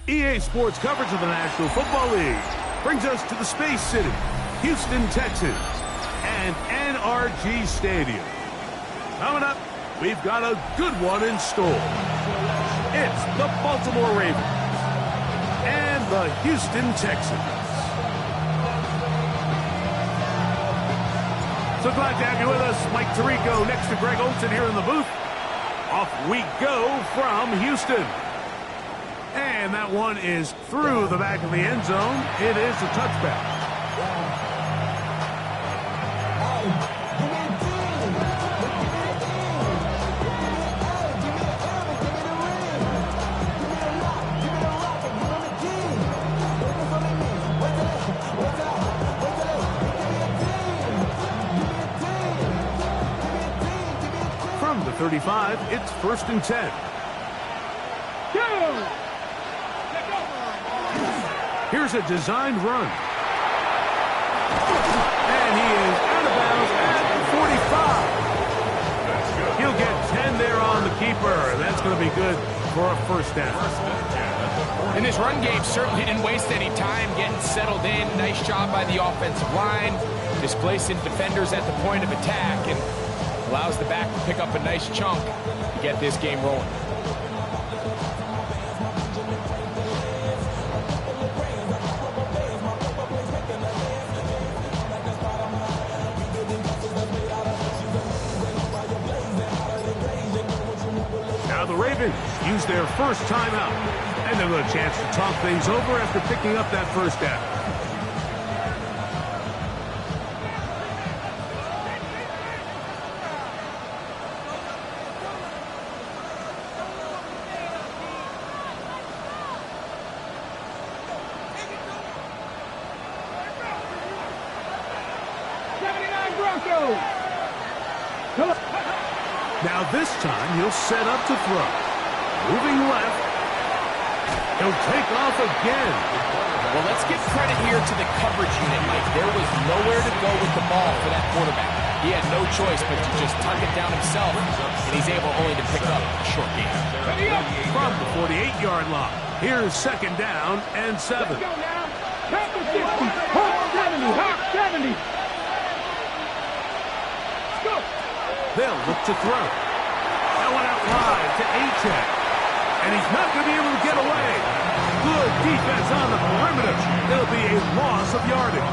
EA Sports coverage of the National Football League brings us to the Space City, Houston, Texas, and NRG Stadium. Coming up, we've got a good one in store. It's the Baltimore Ravens and the Houston Texans. So glad to have you with us. Mike Tirico next to Greg Olsen here in the booth. Off we go from Houston. And that one is through the back of the end zone. It is a touchback. From the 35, it's 1st and 10. Here's a designed run. And he is out of bounds at the 45. He'll get 10 there on the keeper. That's going to be good for a first down. And this run game certainly didn't waste any time getting settled in. Nice job by the offensive line, displacing defenders at the point of attack, and allows the back to pick up a nice chunk to get this game rolling. Now the Ravens use their first timeout, and they'll get a chance to talk things over after picking up that first down. Now this time he'll set up to throw. Moving left. He'll take off again. Well, let's give credit here to the coverage unit, Mike. There was nowhere to go with the ball for that quarterback. He had no choice but to just tuck it down himself, and he's able only to pick up a short gain. From the 48-yard line, here's 2nd down and 7. Let's go now. Back to 60. Hawk 70. Hawk 70. Let's go. They'll look to throw. That one out wide to A-Check. And he's not going to be able to get away. Good defense on the perimeter. It'll be a loss of yardage.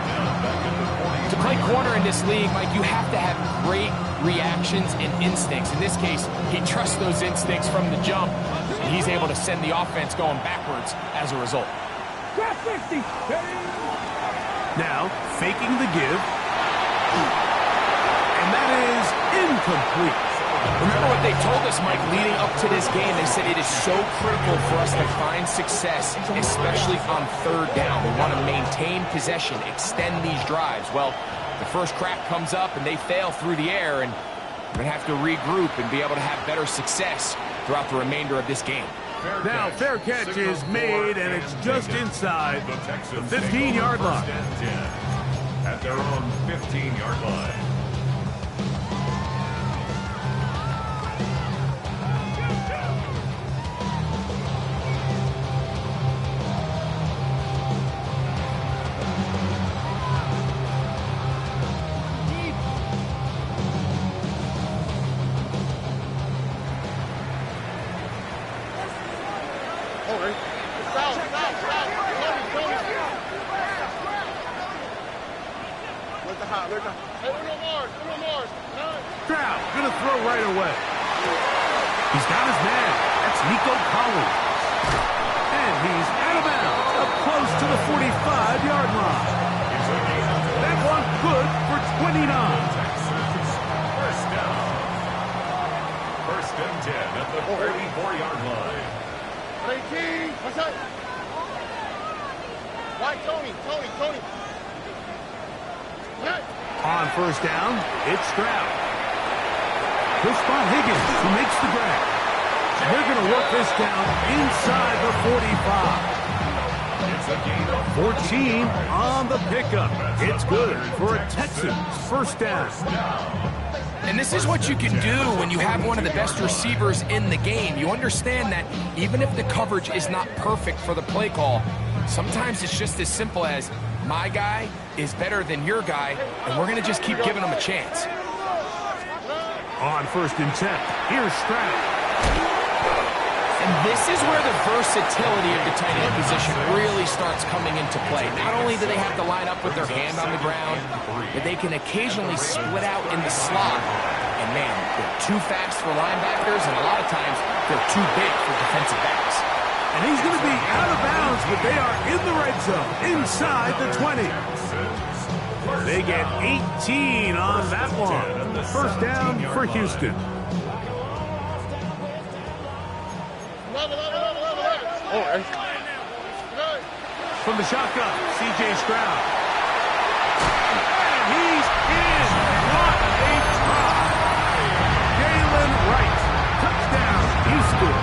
To play corner in this league, Mike, you have to have great reactions and instincts. In this case, he trusts those instincts from the jump, and he's able to send the offense going backwards as a result. Grab 60. Now, faking the give. And that is incomplete. Remember what they told us, Mike, leading up to this game. They said it is so critical for us to find success, especially on 3rd down. We want to maintain possession, extend these drives. Well, the first crack comes up and they fail through the air, and we're going to have to regroup and be able to have better success throughout the remainder of this game. Now, fair catch is made, and it's just inside the 15-yard line. At their own 15-yard line. Stroud gonna throw right away. He's got his man. That's Nico Collins. And he's out of bounds, up close to the 45-yard line. That one good for 29. First down. 1st and 10 at the 44-yard line. 18. What's up? Why, Tony? On 1st down, it's Stroud. He'll spot Higgins, who makes the grab. They're going to work this down inside the 45. It's a gain of 14 on the pickup. It's good for a Texans 1st down. And this is what you can do when you have one of the best receivers in the game. You understand that even if the coverage is not perfect for the play call, sometimes it's just as simple as my guy is better than your guy, and we're going to just keep giving him a chance. On 1st and 10, here's Stroud. And this is where the versatility of the tight end position really starts coming into play. Not only do they have to line up with their hand on the ground, but they can occasionally split out in the slot. And man, they're too fast for linebackers, and a lot of times they're too big for defensive backs. And he's going to be out of bounds, but they are in the red zone, inside the 20. They get 18 on that one. 1st down for Houston. From the shotgun, C.J. Stroud. And he's in. What a try. Jalen Wright. Touchdown, Houston.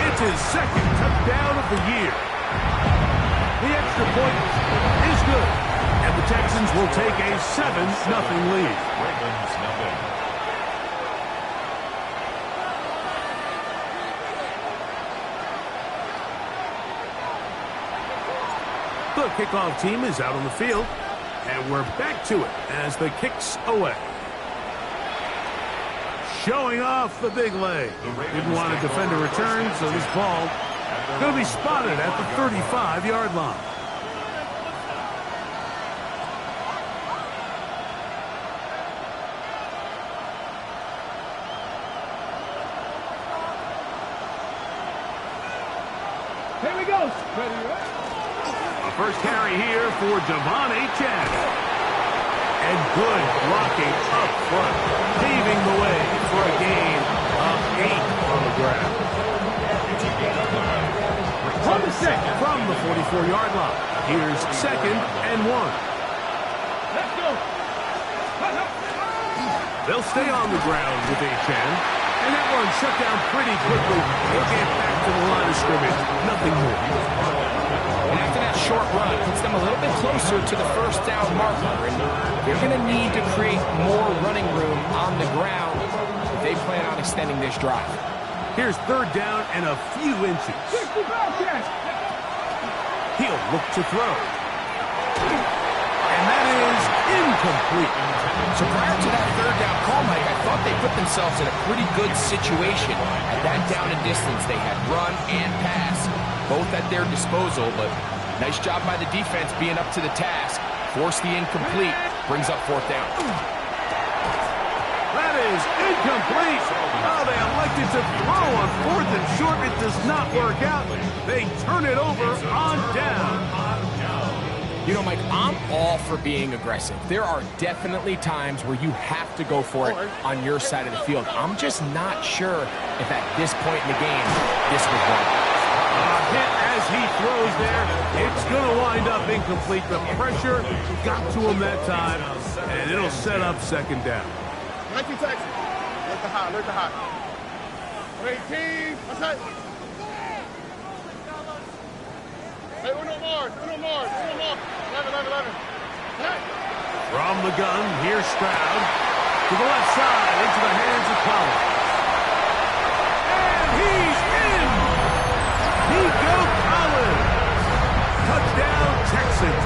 It's his 2nd touchdown of the year. The extra point is good. And the Texans will take a 7-0 lead. The kickoff team is out on the field, and we're back to it as the kick's away. Showing off the big leg. Didn't want to defend a return, so this ball going to be spotted at the 35-yard line. Here we go. Ready, First carry here for Devon Achane. And good blocking up front, paving the way for a gain of 8 on the ground. From the second. From the 44-yard line, here's 2nd and 1. Let's go. They'll stay on the ground with Achane. And that one shut down pretty quickly. They'll get back to the line of scrimmage. Nothing more. And after that short run, it puts them a little bit closer to the 1st down marker. And they're going to need to create more running room on the ground if they plan on extending this drive. Here's 3rd down and a few inches. He'll look to throw. And that is incomplete. So prior to that 3rd down call, Mike, I thought they put themselves in a pretty good situation. At that down and distance, they had run and pass, both at their disposal, but nice job by the defense being up to the task. Force the incomplete, brings up 4th down. That is incomplete. Oh, they elected to throw on 4th and short. It does not work out. They turn it over on down. You know, Mike, I'm all for being aggressive. There are definitely times where you have to go for it on your side of the field. I'm just not sure if at this point in the game, this would work. Hit as he throws there. It's going to wind up incomplete. The pressure got to him that time, and it'll set up 2nd down. 19 Texans. Look the hot, look the hot. 18, what's that? Hey, uno more. 11. Hey. From the gun, here's Stroud. To the left side, into the hands of Collins. And he's in! Nico Collins! Touchdown, Texans!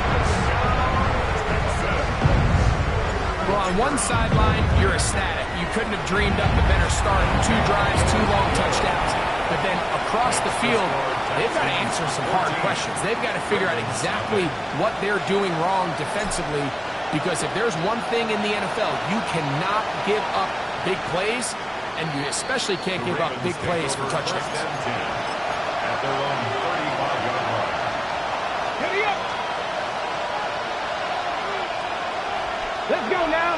Well, on one sideline, you're ecstatic. You couldn't have dreamed up a better start. 2 drives, 2 long touchdowns. But then across the field, they've got to answer some hard questions. They've got to figure out exactly what they're doing wrong defensively, because if there's one thing in the NFL, you cannot give up big plays, and you especially can't give up big plays for touchdowns. At their own 35-yard line. Hurry up. Let's go now.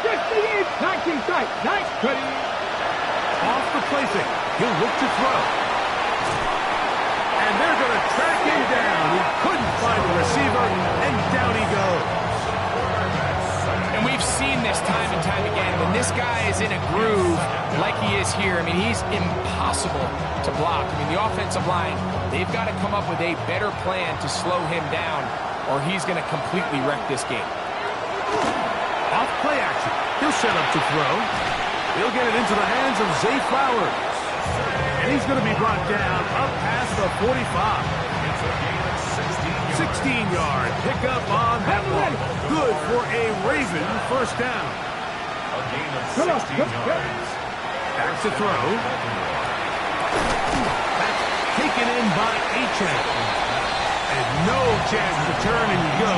19 tight. Nice. Ready. Off the play fake. He'll look to throw. And they're going to track him down. He couldn't find a receiver, and down he goes. And we've seen this time and time again. When this guy is in a groove like he is here, I mean, he's impossible to block. I mean, the offensive line, they've got to come up with a better plan to slow him down, or he's going to completely wreck this game. Off play action. He'll set up to throw. He'll get it into the hands of Zay Flowers. And he's going to be brought down up past the 45. It's a gain of 16-yard pickup on that one. Good for a Raven first down. A gain of 16 yards. Back to throw. That's taken in by Achan. And no chance to turn and go.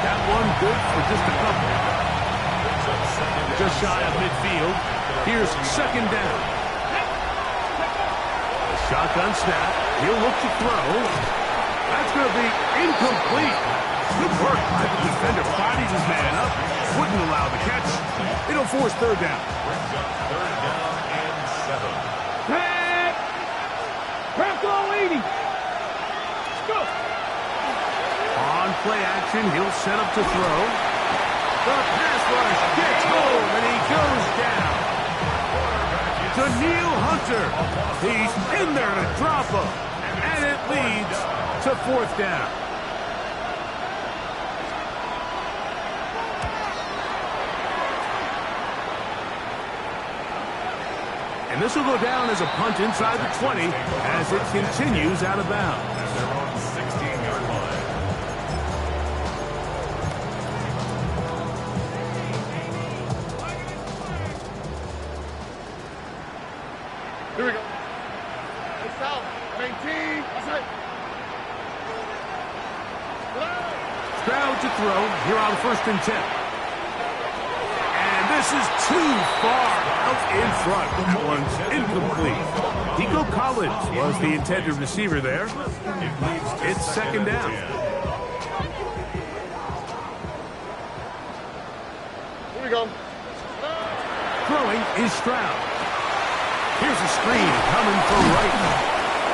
That one good for just a couple. Just shy of midfield. Here's second down. A shotgun snap. He'll look to throw. That's going to be incomplete. Good work by the defender. Bodies his man up. Wouldn't allow the catch. It'll force third down. Brings up third down and 7. Tag! Craft all 80. Let's go. On play action, he'll set up to throw. The pass rush gets home, and he goes down. Daniil Hunter. He's in there to drop him. And it leads to fourth down. And this will go down as a punt inside the 20 as it continues out of bounds. At their own 16-yard line. Here we go. It's out. 19. That's it. Stroud to throw here on 1st and 10. And this is too far out in front. That one's incomplete. Nico Collins was the intended receiver there. It's second down. Here we go. Throwing is Stroud. Here's a screen coming for Wright.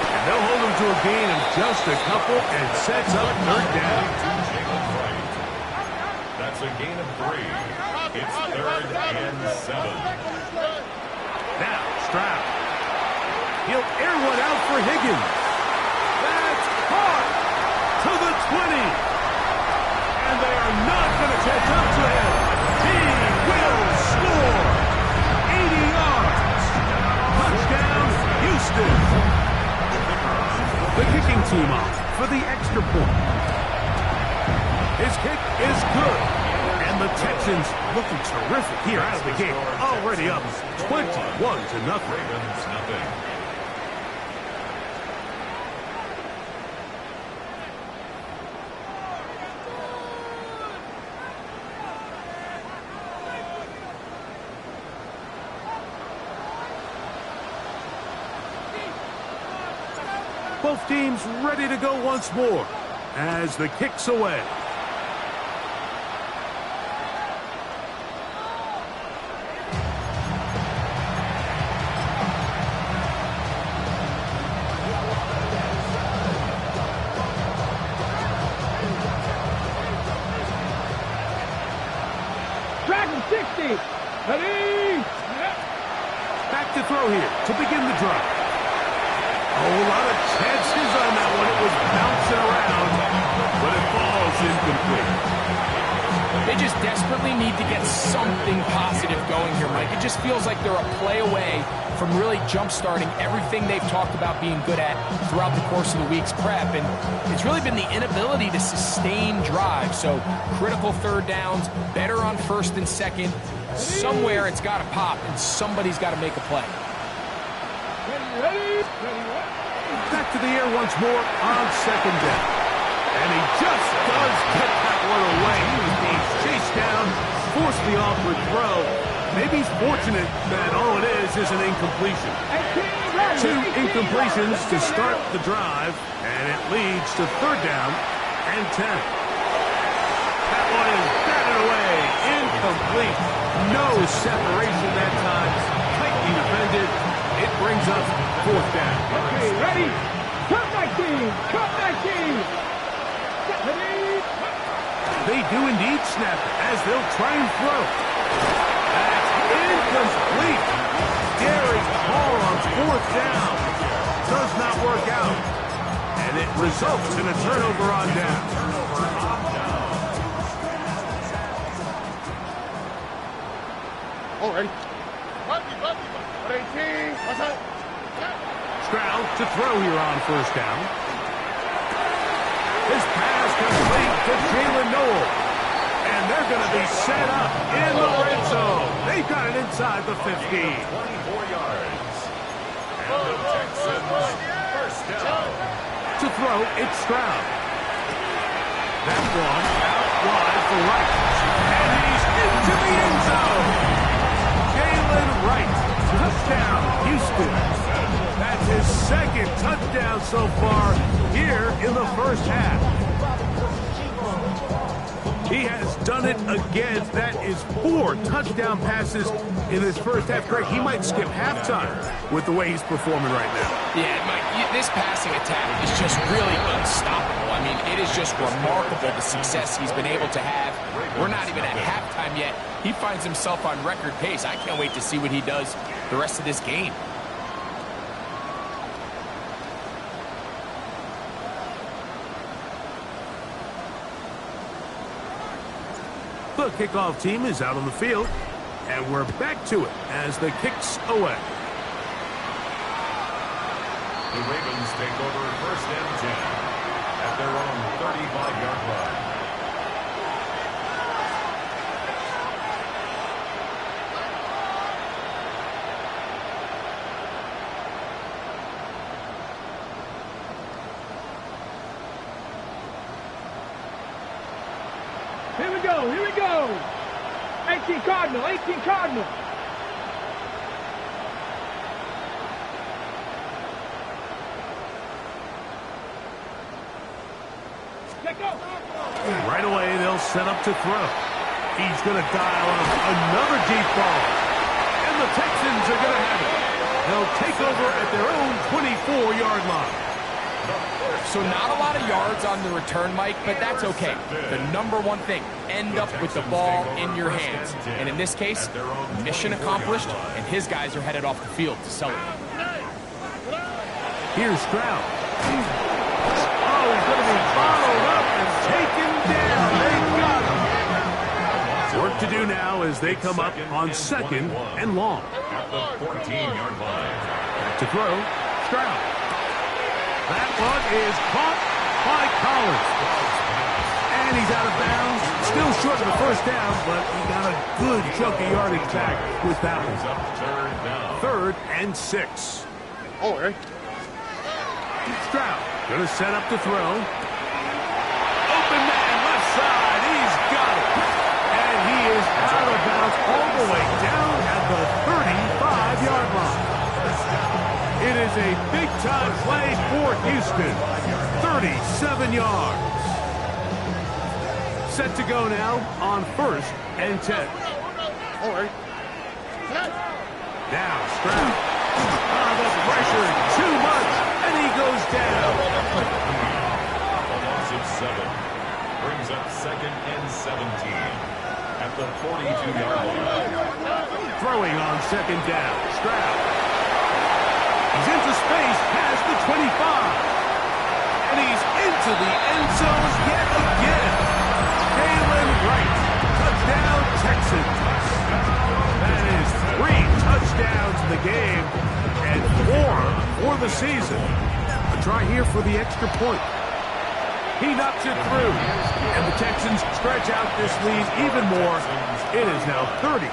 And they'll hold him to a gain of just a couple and sets up third down. That's a gain of 3. It's third and 7. Now, Stroud. He'll air one out for Higgins. That's caught to the 20. And they are not going to catch up to him. He will score. 80 yards. Touchdown, Houston. The kicking team off for the extra point. His kick is good. And the Texans looking terrific here out of the gate. Already up 21-0. Ravens nothing. Both teams ready to go once more as the kick's away. Dragon 60. Ready? Back to throw here to begin the drive. A whole lot of chances on that one. It was bouncing around, but it falls incomplete. They just desperately need to get something positive going here, Mike. It just feels like they're a play away from really jump-starting everything they've talked about being good at throughout the course of the week's prep. And it's really been the inability to sustain drives. So critical third downs, better on 1st and 2nd. Somewhere it's got to pop, and somebody's got to make a play. Ready? Back to the air once more on 2nd down. And he just does get that one away. He was being chased down, forced the awkward throw. Maybe he's fortunate that all it is an incompletion. 2 incompletions to start the drive, and it leads to 3rd down and 10. That one is batted away, incomplete. No separation that time, tightly defended. It brings up 4th down. Okay, ready? Cut my team! Cut my team! Ready? They do indeed snap as they'll try and throw. That's incomplete. Derek Hall on 4th down. Does not work out. And it results in a turnover on down. ready? 18, Stroud to throw here on first down. His pass complete to Jalen Noel. And they're going to be set up in the red zone. They've got it inside the 15. 24 yards. And the Texans first down. To throw, it's Stroud. That one out wide for Wright. And he's into the end zone. Jalen Wright. Touchdown, Houston. That's his second touchdown so far here in the first half. He has done it again. That is 4 touchdown passes in his first half. Greg, he might skip halftime with the way he's performing right now. Yeah, Mike, this passing attack is just really unstoppable. I mean, it is just remarkable the success he's been able to have. We're not even at halftime yet. He finds himself on record pace. I can't wait to see what he does the rest of this game. The kickoff team is out on the field, and we're back to it as the kick's away. The Ravens take over first and 10 at their own 35-yard line. Here we go, here we go. 18 Cardinal, 18 Cardinal. Let go. Right away, they'll set up to throw. He's going to dial up another deep ball. And the Texans are going to have it. They'll take over at their own 24-yard line. So not a lot of yards on the return, Mike, but that's okay. The number one thing, end up with the ball in your hands. And in this case, mission accomplished, and his guys are headed off the field to celebrate. Here's Stroud. Oh, he's going to be bottled up and taken down. They got him. Work to do now as they come up on second and long. At the 14-yard line. To throw, Stroud. That one is caught by Collins. And he's out of bounds. Still short of the first down, but he got a good chunk of yardage back with that one. Third and 6. Oh, ready? Stroud going to set up to throw. Open man, left side. He's got it. And he is out of bounds all the way down at the 35-yard line. It is a big-time play for Houston. 37 yards. Set to go now on first and 10. Oh, ready? Now Stroud. The pressure too much, and he goes down. A loss of 7 brings up second and 17 at the 42-yard line. Throwing on second down. Stroud. He's into space past the 25. And he's into the end zone yet again. Jalen Wright. Touchdown, Texans. That is 3 touchdowns in the game and 4 for the season. A try here for the extra point. He knocks it through. And the Texans stretch out this lead even more. It is now 35-0.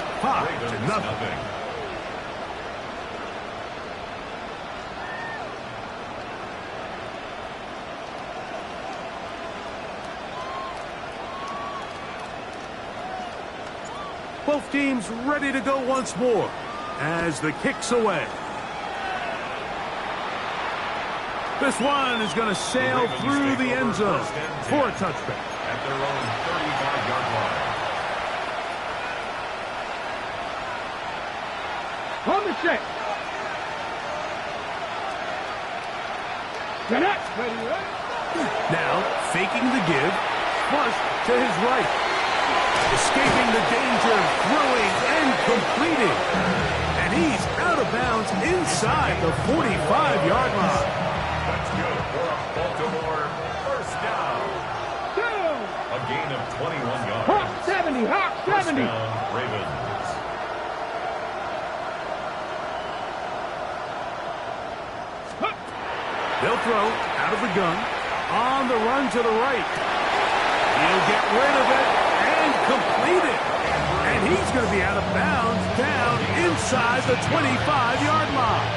Both teams ready to go once more as the kick's away. This one is going to sail through the end zone for a touchback. At their own 35-yard line. On the check. Now, faking the give, flush to his right. Escaping the danger, throwing and completing. And he's out of bounds inside the 45-yard line. That's good for a Baltimore first down. A gain of 21 yards. Hawk 70, Hawk 70. First down, Ravens. throw out of the gun. On the run to the right. He'll get rid of it and complete it. And he's going to be out of bounds down inside the 25-yard line.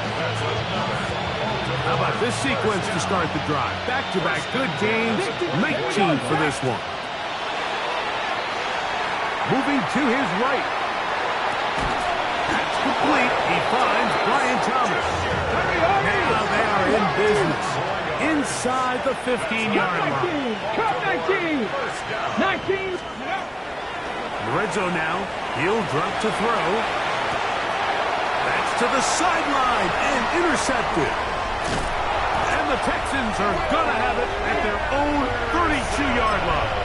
How about this sequence to start the drive? Back-to-back good games, 19 for this one. Moving to his right. That's complete. He finds Brian Thomas. Now they are in business. Inside the 15-yard line. Cut 19. 19. The red zone now. He'll drop to throw. That's to the sideline and intercepted. And the Texans are going to have it at their own 32-yard line.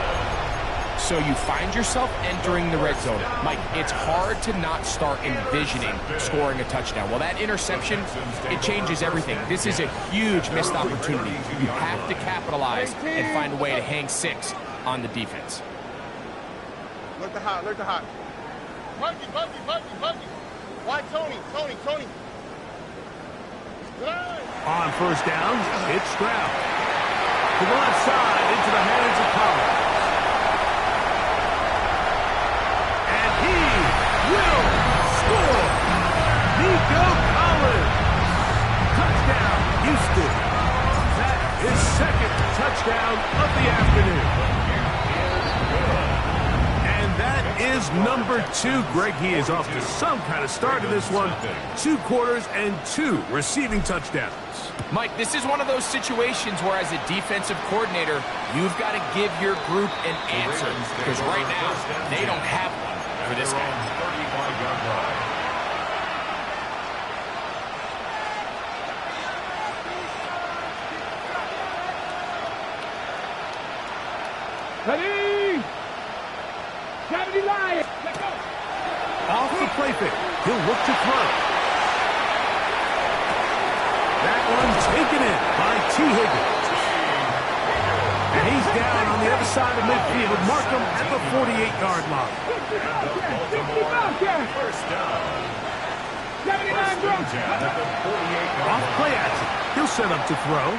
So you find yourself entering the red zone. Mike, it's hard to not start envisioning scoring a touchdown. Well, that interception, it changes everything. This is a huge missed opportunity. You have to capitalize and find a way to hang 6 on the defense. Look the hot, look the hot. Buggy. Why Tony? On first down, it's Stroud. To the left side, into the hands of Collins. And he will score! Nico Collins! Touchdown, Houston. That is second touchdown of the afternoon. And that is number 2. Greg, he is off to some kind of start in this one. 2 quarters and 2 receiving touchdowns. Mike, this is one of those situations where as a defensive coordinator, you've got to give your group an answer. Because right now, they don't have one for this guy. 35-yard line. Ready. 70 Lions. Let's go. Off the play fake. He'll look to throw. That one taken in by T. Higgins. And he's down on the other side of midfield. Mark him at the 48-yard line. 60 First down. 79 Brooks. Off play action. He'll set up to throw.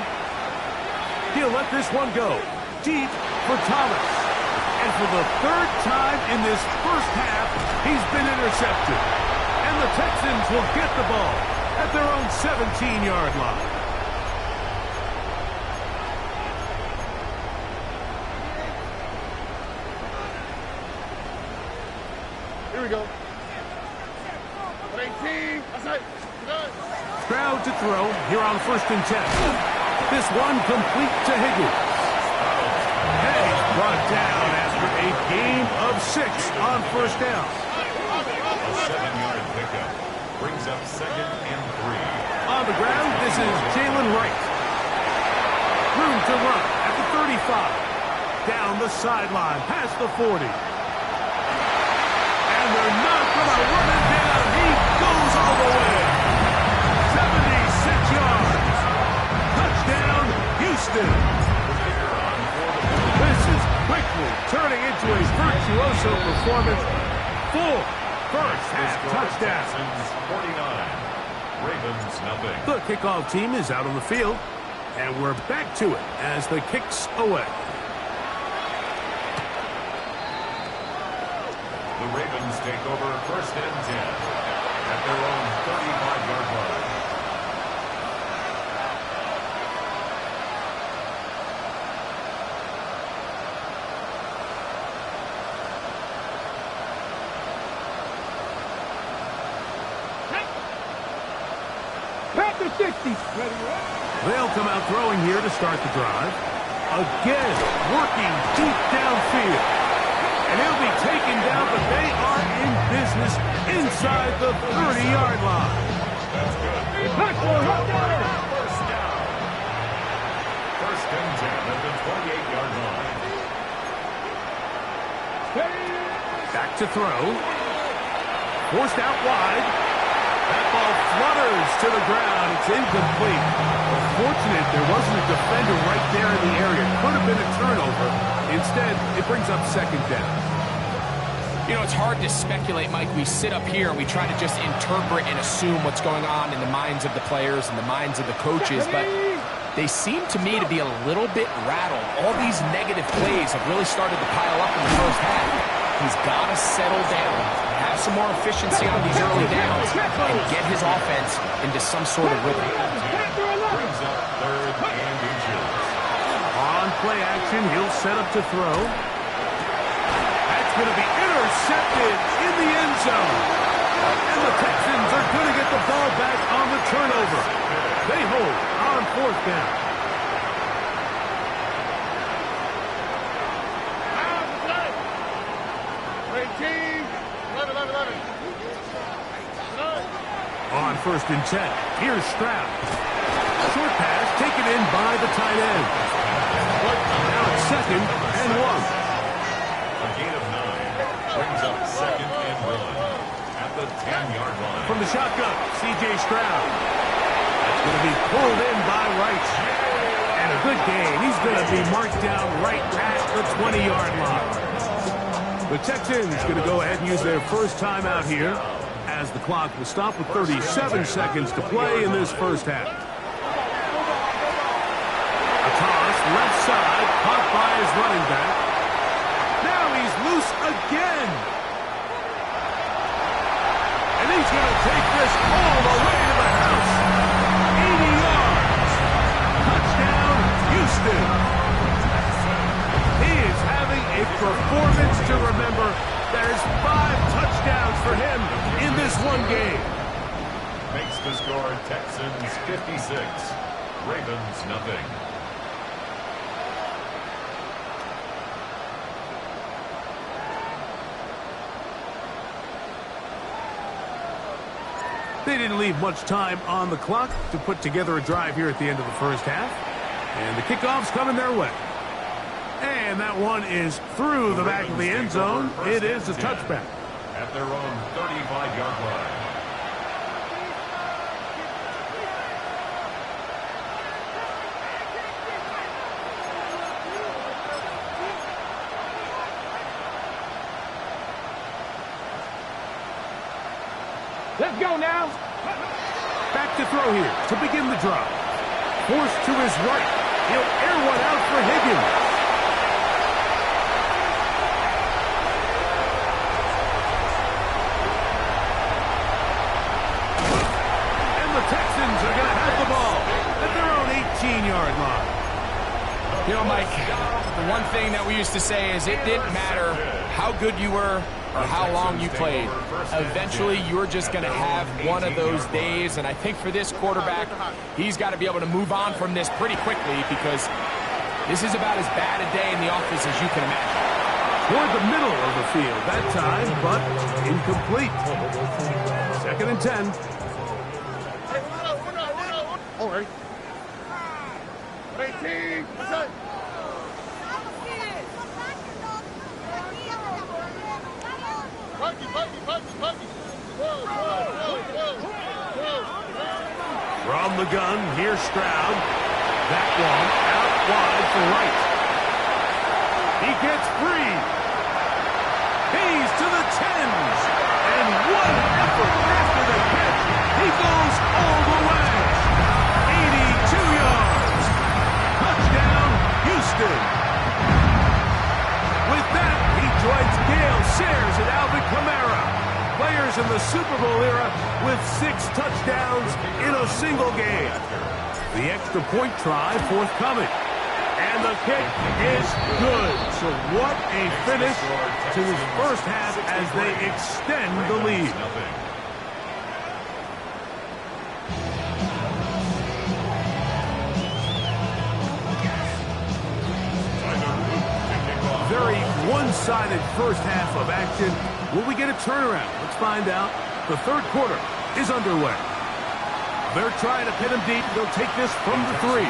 He'll let this one go. Deep for Thomas. And for the 3rd time in this first half, he's been intercepted. And the Texans will get the ball at their own 17-yard line. Here we go. 18. That's it. Good. Stroud to throw here on 1st and 10. This one complete to Higgins. And he's brought down after a gain of 6 on 1st down. A 7-yard pickup brings up 2nd and 3. On the ground, this is Jalen Wright. Room to run at the 35. Down the sideline, past the 40. And they're not going to run it down. He goes all the way. 76 yards. Touchdown, Houston. This is quickly turning into a virtuoso performance. 4 first-half touchdowns. 49. Ravens nothing. The kickoff team is out on the field, and we're back to it as the kicks away. The Ravens take over 1st and 10 at their own 35-yard line. Panther 60. They'll come out throwing here to start the drive. Again, working deep downfield. And he'll be taken down, but they are in business inside the 30-yard line. That's good. First down. First and 10 at the 28-yard line. Back to throw. Forced out wide. That ball flutters to the ground. It's incomplete. Fortunate there wasn't a defender right there in the area. Could have been a turnover. Instead, it brings up 2nd down. You know, it's hard to speculate, Mike. We sit up here and we try to just interpret and assume what's going on in the minds of the players and the minds of the coaches. But they seem to me to be a little bit rattled. All these negative plays have really started to pile up in the first half. He's got to settle down, have some more efficiency on these early downs, and get his offense into some sort of rhythm. Brings up third and inches. On play action, he'll set up to throw. That's going to be intercepted in the end zone. And the Texans are going to get the ball back on the turnover. They hold on fourth down. On first and 10, here's Stroud. Short pass taken in by the tight end. Now it's second and 1. A gain of 9 brings up second and 1 at the 10-yard line. From the shotgun, C.J. Stroud. That's going to be pulled in by Wright. And a good gain. He's going to be marked down right at the 20-yard line. The Texans going to go ahead and use their first timeout here as the clock will stop with 37 seconds to play in this first half. A toss, left side, caught by his running back. Now he's loose again. And he's going to take this all the way to the house. 80 yards. Touchdown, Houston. He is having a performance to remember. There's 5 touchdowns for him in this one game. Makes the score Texans 56, Ravens nothing. They didn't leave much time on the clock to put together a drive here at the end of the first half. And the kickoff's coming their way. And that one is through the back of the end zone. It is a touchback. At their own 35-yard line. Let's go now. Back to throw here to begin the drive. Forced to his right. He'll air one out for Higgins. Texans are going to have the ball at their own 18-yard line. You know, Mike, the one thing that we used to say is it didn't matter how good you were or how long you played. Eventually, you're just going to have one of those days, and I think for this quarterback, he's got to be able to move on from this pretty quickly because this is about as bad a day in the office as you can imagine. Toward the middle of the field that time, but incomplete. Second and 10. All right. 18. From the gun, here's Stroud. That one out wide for Wright. He gets free. He's to the 10s. And what an effort after the catch. He goes all the way. 82 yards. Touchdown, Houston. With that, he joins Gale Sayers and Alvin Kamara, players in the Super Bowl era with 6 touchdowns in a single game. The extra point try forthcoming. And the kick is good. So what a finish to his first half as they extend the lead. Very one-sided first half of action. Will we get a turnaround? Let's find out. The third quarter is underway. They're trying to pin him deep. They'll take this from the 3.